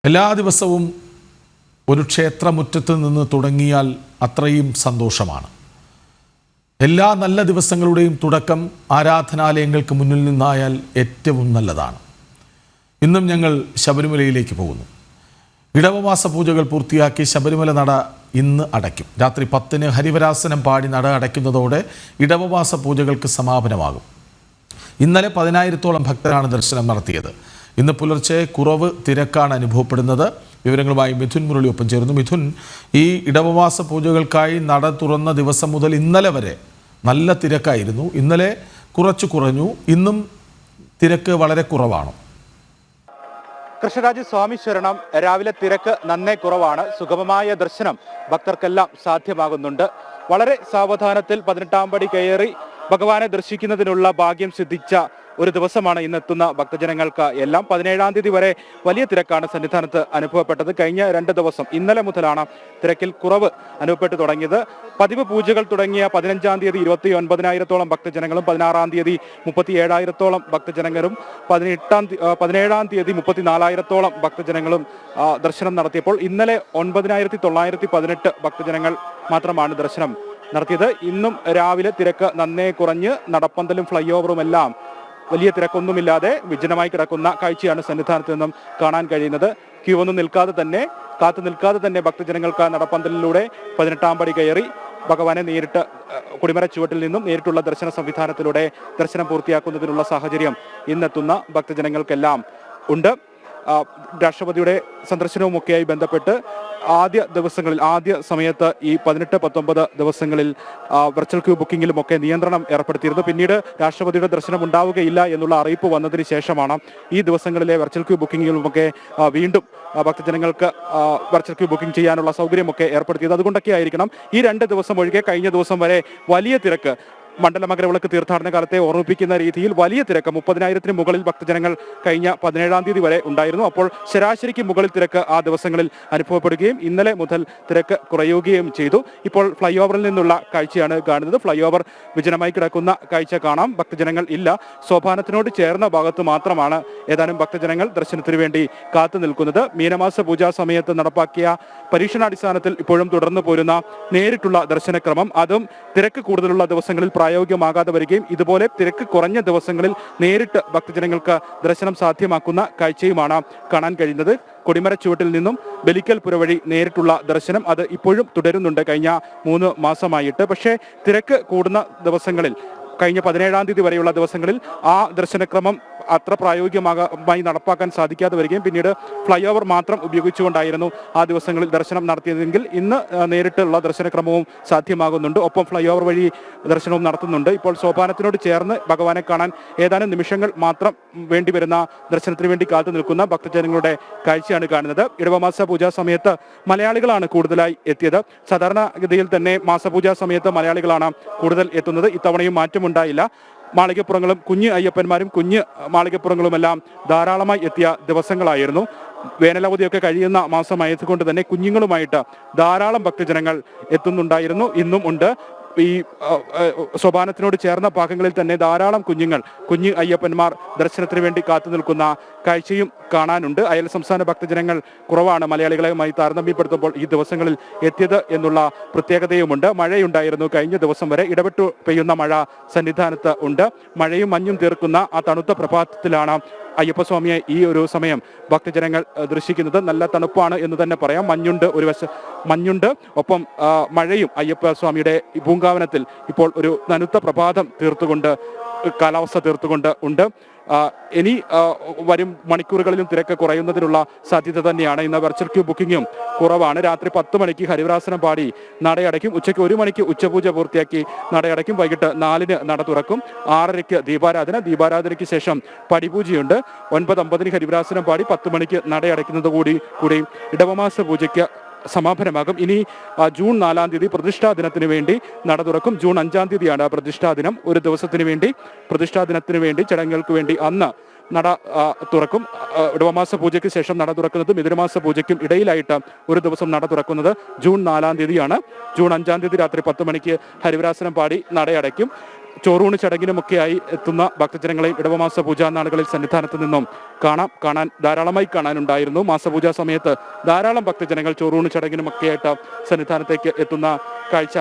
എല്ലാ ദിവസവും ഒരു ക്ഷേത്രമുറ്റത്ത് നിന്ന് തുടങ്ങിയാൽ അത്രയും സന്തോഷമാണ്. എല്ലാ നല്ല ദിവസങ്ങളുടെയും തുടക്കം ആരാധനാലയങ്ങൾക്ക് മുന്നിൽ നിന്നായാൽ ഏറ്റവും നല്ലതാണ്. ഇന്നും ഞങ്ങൾ ശബരിമലയിലേക്ക് പോകുന്നു. ഇടവമാസ പൂജകൾ പൂർത്തിയാക്കി ശബരിമല നട ഇന്ന് അടയ്ക്കും. രാത്രി 10-ന് ഹരിവരാസനം പാടി നട അടയ്ക്കുന്നതോടെ ഇടവമാസ പൂജകൾക്ക് സമാപനമാകും. ഇന്നലെ 10,000-ഓളം ഭക്തരാണ് ദർശനം നടത്തിയത്. ഇന്ന് പുലർച്ചെ കുറവ് തിരക്കാണ് അനുഭവപ്പെടുന്നത്. വിവരങ്ങളുമായി മിഥുൻ മുരളി ഒപ്പം ചേർന്നു. മിഥുൻ, ഈ ഇടവമാസ പൂജകൾക്കായി നട തുറന്ന ദിവസം മുതൽ ഇന്നലെ വരെ നല്ല തിരക്കായിരുന്നു. ഇന്നലെ കുറച്ചു കുറഞ്ഞു, ഇന്നും തിരക്ക് വളരെ കുറവാണ്. കൃഷ്ണരാജ് സ്വാമി ശരണം. രാവിലെ തിരക്ക് നന്നേ കുറവാണ്. സുഗമമായ ദർശനം ഭക്തർക്കെല്ലാം സാധ്യമാകുന്നുണ്ട്. വളരെ സാവധാനത്തിൽ 18-ാം പടി കയറി ഭഗവാനെ ദർശിക്കുന്നതിനുള്ള ഭാഗ്യം സിദ്ധിച്ച ഒരു ദിവസമാണ് ഇന്നെത്തുന്ന ഭക്തജനങ്ങൾക്ക് എല്ലാം. 17-ാം തീയതി വരെ വലിയ തിരക്കാണ് സന്നിധാനത്ത് അനുഭവപ്പെട്ടത്. കഴിഞ്ഞ 2 ദിവസം ഇന്നലെ മുതലാണ് തിരക്കിൽ കുറവ് അനുഭവപ്പെട്ടു തുടങ്ങിയത്. പതിവ് പൂജകൾ തുടങ്ങിയ 15-ാം തീയതി 29,000-ഓളം ഭക്തജനങ്ങളും 16-ാം തീയതി 37,000-ഓളം ഭക്തജനങ്ങളും 17-ാം തീയതി 34,000-ഓളം ഭക്തജനങ്ങളും ദർശനം നടത്തിയപ്പോൾ ഇന്നലെ 9,918 ഭക്തജനങ്ങൾ മാത്രമാണ് ദർശനം നടത്തിയത്. ഇന്നും രാവിലെ തിരക്ക് നന്നേ കുറഞ്ഞ് നടപ്പന്തലും ഫ്ലൈ ഓവറും എല്ലാം വലിയ തിരക്കൊന്നുമില്ലാതെ വിജനമായി കിടക്കുന്ന കാഴ്ചയാണ് സന്നിധാനത്ത് നിന്നും കാണാൻ കഴിയുന്നത്. ക്യൂ ഒന്നും കാത്തു നിൽക്കാതെ തന്നെ ഭക്തജനങ്ങൾക്ക് നടപ്പന്തലിലൂടെ 18-ാം പടി കയറി ഭഗവാനെ നേരിട്ട് കൊടിമര ചുവട്ടിൽ നിന്നും നേരിട്ടുള്ള ദർശന സംവിധാനത്തിലൂടെ ദർശനം പൂർത്തിയാക്കുന്നതിനുള്ള സാഹചര്യം ഇന്നെത്തുന്ന ഭക്തജനങ്ങൾക്കെല്ലാം ഉണ്ട്. രാഷ്ട്രപതിയുടെ സന്ദർശനവുമൊക്കെയായി ബന്ധപ്പെട്ട് ആദ്യ സമയത്ത് ഈ 18-19 ദിവസങ്ങളിൽ വെർച്വൽ ക്യൂ ബുക്കിങ്ങിലുമൊക്കെ നിയന്ത്രണം ഏർപ്പെടുത്തിയിരുന്നു. പിന്നീട് രാഷ്ട്രപതിയുടെ ദർശനം ഉണ്ടാവുകയില്ല എന്നുള്ള അറിയിപ്പ് വന്നതിന് ശേഷമാണ് ഈ ദിവസങ്ങളിലെ വെർച്വൽ ക്യൂ ബുക്കിങ്ങിലുമൊക്കെ വീണ്ടും ഭക്തജനങ്ങൾക്ക് വെർച്വൽ ക്യൂ ബുക്കിംഗ് ചെയ്യാനുള്ള സൗകര്യമൊക്കെ ഏർപ്പെടുത്തിയത്. അതുകൊണ്ടൊക്കെ ആയിരിക്കണം ഈ 2 ദിവസം ഒഴികെ കഴിഞ്ഞ ദിവസം വരെ വലിയ തിരക്ക് മണ്ഡല മകരവിളക്ക് തീർത്ഥാടന കാലത്തെ ഓർമ്മിപ്പിക്കുന്ന രീതിയിൽ വലിയ തിരക്ക് 30,000-ന് മുകളിൽ ഭക്തജനങ്ങൾ കഴിഞ്ഞ 17-ാം തീയതി വരെ ഉണ്ടായിരുന്നു. അപ്പോൾ ശരാശരിക്ക് മുകളിൽ തിരക്ക് ആ ദിവസങ്ങളിൽ അനുഭവപ്പെടുകയും ഇന്നലെ മുതൽ തിരക്ക് കുറയുകയും ചെയ്തു. ഇപ്പോൾ ഫ്ലൈ ഓവറിൽ നിന്നുള്ള കാഴ്ചയാണ് കാണുന്നത്. ഫ്ലൈ ഓവർ വിജനമായി കിടക്കുന്ന കാഴ്ച കാണാം. ഭക്തജനങ്ങൾ ഇല്ല. സോപാനത്തിനോട് ചേർന്ന ഭാഗത്ത് മാത്രമാണ് ഏതാനും ഭക്തജനങ്ങൾ ദർശനത്തിന് വേണ്ടി കാത്തു നിൽക്കുന്നത്. മീനമാസ പൂജാ സമയത്ത് നടപ്പാക്കിയ പരീക്ഷണാടിസ്ഥാനത്തിൽ ഇപ്പോഴും തുടർന്നു പോരുന്ന നേരിട്ടുള്ള ദർശനക്രമം അതും തിരക്ക് കൂടുതലുള്ള ദിവസങ്ങളിൽ പ്രായോഗികമാകാതെ വരികയും ഇതുപോലെ തിരക്ക് കുറഞ്ഞ ദിവസങ്ങളിൽ നേരിട്ട് ഭക്തജനങ്ങൾക്ക് ദർശനം സാധ്യമാക്കുന്ന കാഴ്ചയുമാണ് കാണാൻ കഴിയുന്നത്. കൊടിമര ചുവട്ടിൽ നിന്നും ബലിക്കൽ പുര വഴി നേരിട്ടുള്ള ദർശനം അത് ഇപ്പോഴും തുടരുന്നുണ്ട് കഴിഞ്ഞ 3 മാസമായിട്ട്. പക്ഷേ തിരക്ക് കൂടുന്ന ദിവസങ്ങളിൽ കഴിഞ്ഞ 17-ാം തീയതി വരെയുള്ള ദിവസങ്ങളിൽ ആ ദർശനക്രമം അത്ര പ്രായോഗികമായി നടപ്പാക്കാൻ സാധിക്കാതെ വരികയും പിന്നീട് ഫ്ലൈ ഓവർ മാത്രം ഉപയോഗിച്ചുകൊണ്ടായിരുന്നു ആ ദിവസങ്ങളിൽ ദർശനം നടത്തിയതെങ്കിൽ ഇന്ന് നേരിട്ടുള്ള ദർശനക്രമവും സാധ്യമാകുന്നുണ്ട്. ഒപ്പം ഫ്ലൈ ഓവർ വഴി ദർശനവും നടത്തുന്നുണ്ട്. ഇപ്പോൾ സോപാനത്തിനോട് ചേർന്ന് ഭഗവാനെ കാണാൻ ഏതാനും നിമിഷങ്ങൾ മാത്രം വേണ്ടിവരുന്ന ദർശനത്തിന് വേണ്ടി കാത്തു നിൽക്കുന്ന ഭക്തജനങ്ങളുടെ കാഴ്ചയാണ് കാണുന്നത്. ഇടവമാസ പൂജാ സമയത്ത് മലയാളികളാണ് കൂടുതലായി എത്തിയത്. സാധാരണഗതിയിൽ തന്നെ മാസപൂജാ സമയത്ത് മലയാളികളാണ് കൂടുതൽ എത്തുന്നത്. ഇത്തവണയും മാറ്റമുണ്ടായില്ല. മാളികപ്പുറങ്ങളും കുഞ്ഞ് അയ്യപ്പന്മാരും കുഞ്ഞ് മാളികപ്പുറങ്ങളുമെല്ലാം ധാരാളമായി എത്തിയ ദിവസങ്ങളായിരുന്നു. വേനലവധിയൊക്കെ കഴിയുന്ന മാസമായതുകൊണ്ട് തന്നെ കുഞ്ഞുങ്ങളുമായിട്ട് ധാരാളം ഭക്തജനങ്ങൾ എത്തുന്നുണ്ടായിരുന്നു. ഇന്നും ഉണ്ട്. ഈ സോപാനത്തിനോട് ചേർന്ന ഭാഗങ്ങളിൽ തന്നെ ധാരാളം കുഞ്ഞ് അയ്യപ്പന്മാർ ദർശനത്തിന് വേണ്ടി കാത്തു നിൽക്കുന്ന കാഴ്ചയും കാണാനുണ്ട്. അയൽ സംസ്ഥാന ഭക്തജനങ്ങൾ കുറവാണ് മലയാളികളുമായി താരതമ്യപ്പെടുത്തുമ്പോൾ ഈ ദിവസങ്ങളിൽ എത്തിയത് എന്നുള്ള പ്രത്യേകതയുമുണ്ട്. മഴയുണ്ടായിരുന്നു കഴിഞ്ഞ ദിവസം വരെ. ഇടവിട്ടു പെയ്യുന്ന മഴ സന്നിധാനത്ത് ഉണ്ട്. മഴയും മഞ്ഞും തീർക്കുന്ന ആ തണുത്ത പ്രഭാതത്തിലാണ് അയ്യപ്പസ്വാമിയെ ഈ ഒരു സമയം ഭക്തജനങ്ങൾ ദർശിക്കുന്നത്. നല്ല തണുപ്പാണ് എന്ന് തന്നെ പറയാം. മഞ്ഞുണ്ട്, ഒപ്പം മഴയും അയ്യപ്പസ്വാമിയുടെ പൂങ്കാവനത്തിൽ ഇപ്പോൾ ഒരു നനുത്ത പ്രഭാതം കാലാവസ്ഥ തീർത്തുകൊണ്ട് ഉണ്ട്. ഇനി വരും മണിക്കൂറുകളിലും തിരക്ക് കുറയുന്നതിനുള്ള സാധ്യത തന്നെയാണ്. ഇന്ന് വെർച്വൽ ക്യൂ ബുക്കിങ്ങും കുറവാണ്. രാത്രി 10 മണിക്ക് ഹരിവരാസനം പാടി നടയടയ്ക്കും. ഉച്ചയ്ക്ക് 1 മണിക്ക് ഉച്ചപൂജ പൂർത്തിയാക്കി നടയടയ്ക്കും. വൈകിട്ട് 4-ന് നട തുറക്കും. 6:30-ക്ക് ദീപാരാധനയ്ക്ക് ശേഷം പടിപൂജയുണ്ട്. 9:50-ന് ഹരിവരാസനം പാടി 10 മണിക്ക് നടയടയ്ക്കുന്നത് കൂടി ഇടവമാസ പൂജയ്ക്ക് സമാപനമാകും. ഇനി ജൂൺ 4-ാം തീയതി പ്രതിഷ്ഠാ ദിനത്തിന് വേണ്ടി നട തുറക്കും. ജൂൺ 5-ാം തീയതിയാണ് പ്രതിഷ്ഠാ ദിനം. ഒരു ദിവസത്തിന് വേണ്ടി പ്രതിഷ്ഠാ ദിനത്തിന് വേണ്ടി ചടങ്ങുകൾക്ക് വേണ്ടി അന്ന് നട തുറക്കും. ഇടവമാസ പൂജയ്ക്ക് ശേഷം നട തുറക്കുന്നത് മിഥുനമാസ പൂജയ്ക്കും ഇടയിലായിട്ട് ഒരു ദിവസം നട തുറക്കുന്നത് ജൂൺ 4-ാം തീയതിയാണ്. ജൂൺ 5-ാം തീയതി രാത്രി 10 മണിക്ക് ഹരിവരാസനം പാടി നടയടയ്ക്കും. ചോറൂണ് ചടങ്ങിനുമൊക്കെയായി എത്തുന്ന ഭക്തജനങ്ങളെയും ഇടവമാസ പൂജാ നാളുകളിൽ സന്നിധാനത്ത് നിന്നും കാണാൻ ധാരാളമായി കാണാനുണ്ടായിരുന്നു. മാസപൂജാ സമയത്ത് ധാരാളം ഭക്തജനങ്ങൾ ചോറൂണ് ചടങ്ങിനുമൊക്കെയായിട്ട് സന്നിധാനത്തേക്ക് എത്തുന്ന കാഴ്ച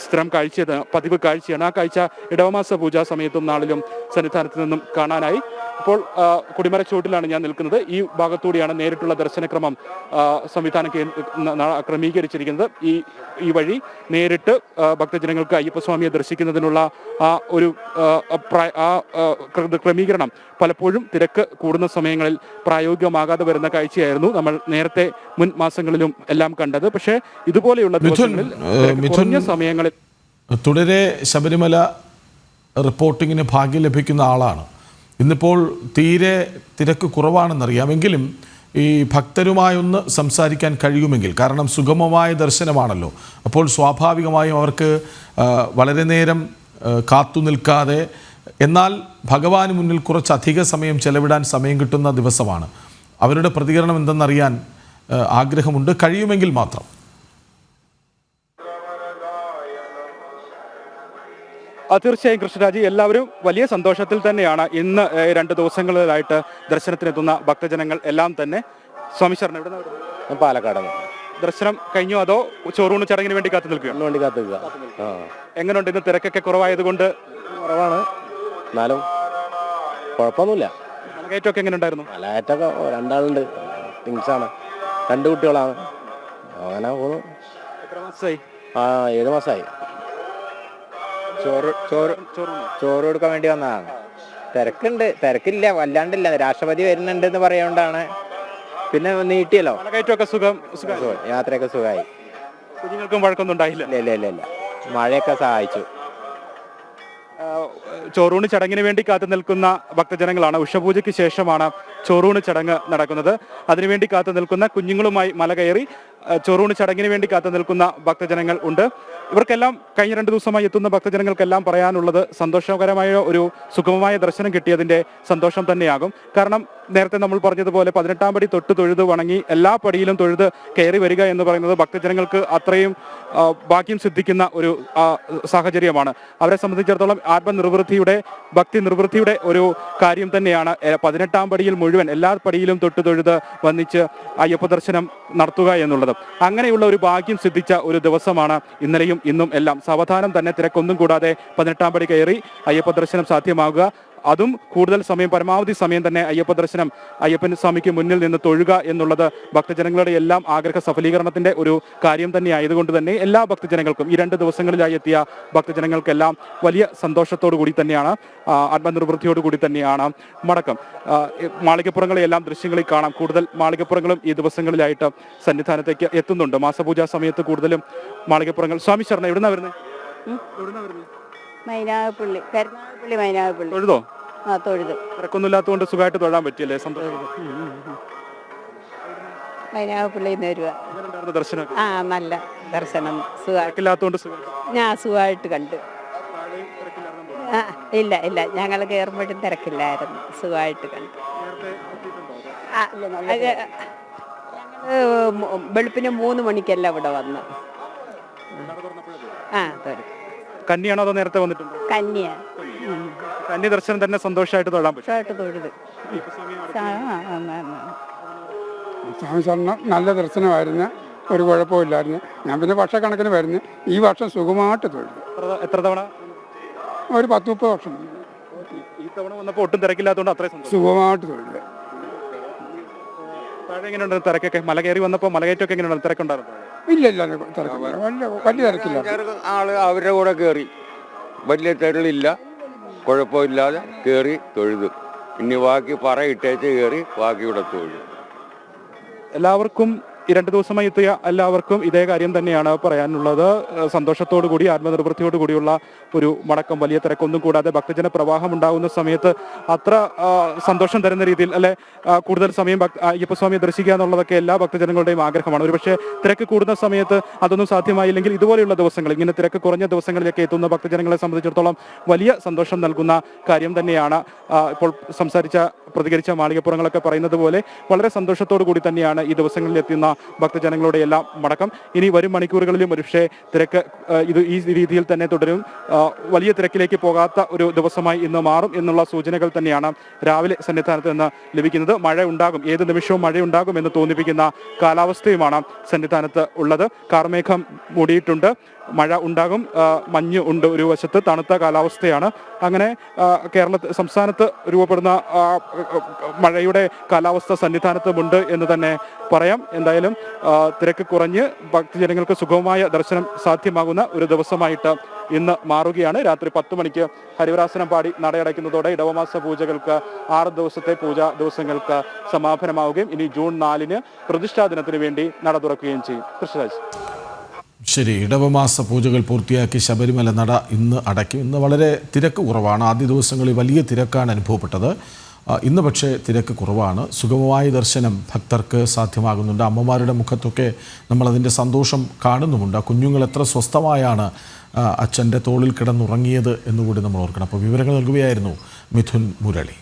സ്ഥിരം കാഴ്ചയാണ്, പതിവ് കാഴ്ചയാണ്. ആ കാഴ്ച ഇടവമാസ പൂജാ സമയത്തും നാളിലും സന്നിധാനത്ത് നിന്നും കാണാനായി. ഇപ്പോൾ കൊടിമരച്ചോട്ടിലാണ് ഞാൻ നിൽക്കുന്നത്. ഈ ഭാഗത്തൂടെയാണ് നേരിട്ടുള്ള ദർശനക്രമം സംവിധാനം ക്രമീകരിച്ചിരിക്കുന്നത്. ഈ വഴി നേരിട്ട് ഭക്തജനങ്ങൾക്ക് അയ്യപ്പസ്വാമിയെ ദർശിക്കുന്നതിനുള്ള ആ ഒരു ക്രമീകരണം പലപ്പോഴും തിരക്ക് കൂടുന്ന സമയങ്ങളിൽ പ്രായോഗികമാകാതെ വരുന്ന കാഴ്ചയായിരുന്നു നമ്മൾ നേരത്തെ മുൻ മാസങ്ങളിലും എല്ലാം കണ്ടത്. പക്ഷേ ഇതുപോലെയുള്ള ദിവസങ്ങളിൽ കുറഞ്ഞ സമയങ്ങളിൽ തുടരെ ശബരിമല റിപ്പോർട്ടിങ്ങിന് ഭാഗ്യം ലഭിക്കുന്ന ആളാണ്. ഇന്നിപ്പോൾ തീരെ തിരക്ക് കുറവാണെന്നറിയാമെങ്കിലും ഈ ഭക്തരുമായൊന്ന് സംസാരിക്കാൻ കഴിയുമെങ്കിൽ, കാരണം സുഗമമായ ദർശനമാണല്ലോ, അപ്പോൾ സ്വാഭാവികമായും അവർക്ക് വളരെ നേരം കാത്തു നിൽക്കാതെ എന്നാൽ ഭഗവാന് മുന്നിൽ കുറച്ചധിക സമയം ചെലവിടാൻ സമയം കിട്ടുന്ന ദിവസമാണ്. അവരുടെ പ്രതികരണം എന്തെന്നറിയാൻ ആഗ്രഹമുണ്ട്, കഴിയുമെങ്കിൽ മാത്രം. തീർച്ചയായും കൃഷ്ണരാജ്, എല്ലാവരും വലിയ സന്തോഷത്തിൽ തന്നെയാണ്. ഇന്ന് 2 ദിവസങ്ങളിലായിട്ട് ദർശനത്തിനെത്തുന്ന ഭക്തജനങ്ങൾ എല്ലാം തന്നെ. സ്വാമി ശരണം, ഇവിടെ പാലക്കാട് ദർശനം കഴിഞ്ഞോ അതോ ചോറൂണ് ചടങ്ങിന് വേണ്ടി കാത്തു നിൽക്കുക? വേണ്ടി കാത്തുക. എങ്ങനെയുണ്ട്? ഇന്ന് തിരക്കൊക്കെ കുറവായതുകൊണ്ട് കുറവാണ്, എന്നാലും കുഴപ്പമൊന്നുമില്ല. മലകയറ്റമൊക്കെ എങ്ങനെ ഉണ്ടായിരുന്നു? മലകയറ്റമൊക്കെ 2 ആളുണ്ട്, ടിങ്സാണ്, 2 കുട്ടികളാണ്, അങ്ങനെ പോകുന്നു. എത്ര മാസമായി? 7 മാസമായി. ചോറ് കൊടുക്കാൻ വേണ്ടി വന്നതാണ്. തിരക്കില്ല, വല്ലാണ്ടില്ല. രാഷ്ട്രപതി വരുന്നുണ്ടെന്ന് പറയുകൊണ്ടാണ്. പിന്നെ നീട്ടിയല്ലോ, മലകയറ്റമൊക്കെ സുഖം, യാത്രയൊക്കെ സുഖമായി. കുഞ്ഞുങ്ങൾക്കും വഴക്കൊന്നും ഉണ്ടായില്ല? ഇല്ല, മഴയൊക്കെ സഹായിച്ചു. ചോറൂണ് ചടങ്ങിന് വേണ്ടി കാത്തു നിൽക്കുന്ന ഭക്തജനങ്ങളാണ്. ഉഷപൂജയ്ക്ക് ശേഷമാണ് ചോറൂണ് ചടങ്ങ് നടക്കുന്നത്. അതിനുവേണ്ടി കാത്തു നിൽക്കുന്ന കുഞ്ഞുങ്ങളുമായി മല കയറി ചോറൂണ് ചടങ്ങിന് വേണ്ടി കാത്തു നിൽക്കുന്ന ഭക്തജനങ്ങൾ ഉണ്ട്. ഇവർക്കെല്ലാം കഴിഞ്ഞ 2 ദിവസമായി എത്തുന്ന ഭക്തജനങ്ങൾക്കെല്ലാം പറയാനുള്ളത് സന്തോഷകരമായ ഒരു സുഗമമായ ദർശനം കിട്ടിയതിൻ്റെ സന്തോഷം തന്നെയാകും. കാരണം നേരത്തെ നമ്മൾ പറഞ്ഞതുപോലെ 18-ാം പടി തൊട്ട് തൊഴുത് വണങ്ങി എല്ലാ പടിയിലും തൊഴുത് കയറി വരിക എന്ന് പറയുന്നത് ഭക്തജനങ്ങൾക്ക് അത്രയും ഭാഗ്യം സിദ്ധിക്കുന്ന ഒരു സാഹചര്യമാണ്. അവരെ സംബന്ധിച്ചിടത്തോളം ആത്മനിർവൃത്തിയുടെ, ഭക്തി നിർവൃത്തിയുടെ ഒരു കാര്യം തന്നെയാണ് 18-ാം പടിയിൽ മുഴുവൻ എല്ലാ പടിയിലും തൊട്ട് തൊഴുത് വന്നിച്ച് അയ്യപ്പ ദർശനം നടത്തുക എന്നുള്ളത്. അങ്ങനെയുള്ള ഒരു ഭാഗ്യം സിദ്ധിച്ച ഒരു ദിവസമാണ് ഇന്നലെയും ഇന്നും എല്ലാം. സാവധാനം തന്നെ തിരക്കൊന്നും കൂടാതെ 18-ാം പടി കയറി അയ്യപ്പ ദർശനം സാധ്യമാകുക, അതും കൂടുതൽ സമയം, പരമാവധി സമയം തന്നെ അയ്യപ്പ ദർശനം, അയ്യപ്പൻ സ്വാമിക്ക് മുന്നിൽ നിന്ന് തൊഴുക എന്നുള്ളത് ഭക്തജനങ്ങളുടെ എല്ലാം ആഗ്രഹ സഫലീകരണത്തിന്റെ ഒരു കാര്യം തന്നെ ആയതുകൊണ്ട് തന്നെ എല്ലാ ഭക്തജനങ്ങൾക്കും ഈ 2 ദിവസങ്ങളിലായി എത്തിയ ഭക്തജനങ്ങൾക്കെല്ലാം വലിയ സന്തോഷത്തോടു കൂടി തന്നെയാണ്, ആത്മനിർവൃത്തിയോടു കൂടി തന്നെയാണ് മടക്കം. മാളികപ്പുറങ്ങളെല്ലാം ദൃശ്യങ്ങളിൽ കാണാം. കൂടുതൽ മാളികപ്പുറങ്ങളും ഈ ദിവസങ്ങളിലായിട്ട് സന്നിധാനത്തേക്ക് എത്തുന്നുണ്ട്. മാസപൂജാ സമയത്ത് കൂടുതലും മാളികപ്പുറങ്ങൾ. സ്വാമി ശരണം, എവിടുന്നാ വരുന്നത്? മൈനാഗപ്പള്ളി, കരുനാഗപ്പള്ളി, മൈനാഗപ്പള്ളി. തൊഴുതോ? തൊഴുത്. തിരക്കൊന്നുമില്ലാത്തതുകൊണ്ട് സുഖമായിട്ട് തൊഴാൻ പറ്റിയല്ലേ? സന്തോഷം. മൈനാഗപ്പള്ളിയിൽ നിന്ന് വരുക. ദർശനം നല്ല ദർശനം, സുഖമില്ലാത്തതുകൊണ്ട് ഞാൻ സുഖമായിട്ട് കണ്ടു. ഇല്ല, ഞങ്ങൾ കയറുമ്പോഴും തിരക്കില്ലായിരുന്നു, സുഖമായിട്ട് കണ്ടു. വെളുപ്പിന് 3 മണിക്കല്ല ഇവിടെ വന്നു. തൊഴുത്. കന്നിയാണോ അതോ നേരത്തെ വന്നിട്ടുണ്ടോ? കന്യ. കന്നി ദർശനം തന്നെ സന്തോഷമായിട്ട് തൊഴാൻ പറ്റും. തൊഴുത്. സ്വാമി ശരണം നല്ല ദർശനമായിരുന്നു, ഒരു കുഴപ്പമില്ലായിരുന്നു. ഞാൻ പിന്നെ വർഷക്കണക്കിന് വരുന്നു. ഈ വർഷം സുഖമായിട്ട് തൊഴുതു. എത്ര തവണ? ഒരു 10-30 വർഷം. ഈ തവണ വന്നപ്പോൾ ഒട്ടും തിരക്കില്ലാത്തതുകൊണ്ട് അത്രയും സുഖമായിട്ട് തൊഴുത്. താഴെ എങ്ങനെയുണ്ട് തിരക്കൊക്കെ? മല കയറി വന്നപ്പോൾ മലകയറ്റമൊക്കെ എങ്ങനെയുണ്ട്? തിരക്കുണ്ടായിരുന്നു? ഇല്ല, വലിയ തിരക്കില്ല. ആള് അവരുടെ കൂടെ കയറി, വലിയ തെരളില്ല, കുഴപ്പമില്ലാതെ കയറി തൊഴുതു. ഇനി ബാക്കി പറയിട്ടേച്ച് കയറി ബാക്കി ഇവിടെ തൊഴുതു. എല്ലാവർക്കും ഈ 2 ദിവസമായി എത്തിയ എല്ലാവർക്കും ഇതേ കാര്യം തന്നെയാണ് പറയാനുള്ളത്. സന്തോഷത്തോടു കൂടി, ആത്മനിർവൃത്തിയോടു കൂടിയുള്ള ഒരു മടക്കം. വലിയ തിരക്കൊന്നും കൂടാതെ ഭക്തജന പ്രവാഹം ഉണ്ടാകുന്ന സമയത്ത് അത്ര സന്തോഷം തരുന്ന രീതിയിൽ അല്ലെ കൂടുതൽ സമയം അയ്യപ്പസ്വാമിയെ ദർശിക്കുക എന്നുള്ളതൊക്കെ എല്ലാ ഭക്തജനങ്ങളുടെയും ആഗ്രഹമാണ്. ഒരുപക്ഷെ തിരക്ക് കൂടുന്ന സമയത്ത് അതൊന്നും സാധ്യമായില്ലെങ്കിൽ ഇതുപോലെയുള്ള ദിവസങ്ങൾ, ഇങ്ങനെ തിരക്ക് കുറഞ്ഞ ദിവസങ്ങളിലേക്ക് എത്തുന്ന ഭക്തജനങ്ങളെ സംബന്ധിച്ചിടത്തോളം വലിയ സന്തോഷം നൽകുന്ന കാര്യം തന്നെയാണ്. ഇപ്പോൾ പ്രതികരിച്ച മാളികപ്പുറങ്ങളൊക്കെ പറയുന്നത് പോലെ വളരെ സന്തോഷത്തോടു കൂടി തന്നെയാണ് ഈ ദിവസങ്ങളിൽ എത്തുന്ന ഭക്തജനങ്ങളുടെ എല്ലാം മടക്കം. ഇനി വരും മണിക്കൂറുകളിലും ഒരുപക്ഷെ തിരക്ക് ഈ രീതിയിൽ തന്നെ തുടരും. വലിയ തിരക്കിലേക്ക് പോകാത്ത ഒരു ദിവസമായി ഇന്ന് മാറും എന്നുള്ള സൂചനകൾ തന്നെയാണ് രാവിലെ സന്നിധാനത്ത് നിന്ന് ലഭിക്കുന്നത്. മഴ ഉണ്ടാകും, ഏത് നിമിഷവും മഴയുണ്ടാകും എന്ന് തോന്നിപ്പിക്കുന്ന കാലാവസ്ഥയുമാണ് സന്നിധാനത്ത് ഉള്ളത്. കാർമേഘം മൂടിയിട്ടുണ്ട്, മഴ ഉണ്ടാകും, മഞ്ഞ് ഉണ്ട്, ഒരു വശത്ത് തണുത്ത കാലാവസ്ഥയാണ്. അങ്ങനെ സംസ്ഥാനത്ത് രൂപപ്പെടുന്ന മഴയുടെ കാലാവസ്ഥ സന്നിധാനത്തുമുണ്ട് എന്ന് തന്നെ പറയാം. എന്തായാലും തിരക്ക് കുറഞ്ഞ് ഭക്തജനങ്ങൾക്ക് സുഗമമായ ദർശനം സാധ്യമാകുന്ന ഒരു ദിവസമായിട്ട് ഇന്ന് മാറുകയാണ്. രാത്രി 10 മണിക്ക് ഹരിവരാസനം പാടി നടയടയ്ക്കുന്നതോടെ ഇടവമാസ പൂജകൾക്ക് 6 ദിവസത്തെ പൂജാ ദിവസങ്ങൾക്ക് സമാപനമാവുകയും ഇനി ജൂൺ 4-ന് പ്രതിഷ്ഠാ ദിനത്തിന് വേണ്ടി നട തുറക്കുകയും ചെയ്യും. കൃഷ്ണരാജ്. ശരി, ഇടവമാസ പൂജകൾ പൂർത്തിയാക്കി ശബരിമല നട ഇന്ന് അടയ്ക്കും. ഇന്ന് വളരെ തിരക്ക് കുറവാണ്. ആദ്യ ദിവസങ്ങളിൽ വലിയ തിരക്കാണ് അനുഭവപ്പെട്ടത്. ഇന്ന് പക്ഷേ തിരക്ക് കുറവാണ്. സുഗമമായ ദർശനം ഭക്തർക്ക് സാധ്യമാകുന്നുണ്ട്. അമ്മമാരുടെ മുഖത്തൊക്കെ നമ്മളതിൻ്റെ സന്തോഷം കാണുന്നുമുണ്ട്. കുഞ്ഞുങ്ങൾ എത്ര സ്വസ്ഥമായാണ് അച്ഛൻ്റെ തോളിൽ കിടന്നുറങ്ങിയത് എന്നുകൂടി നമ്മൾ ഓർക്കണം. അപ്പോൾ വിവരങ്ങൾ നൽകുകയായിരുന്നു മിഥുൻ മുരളി.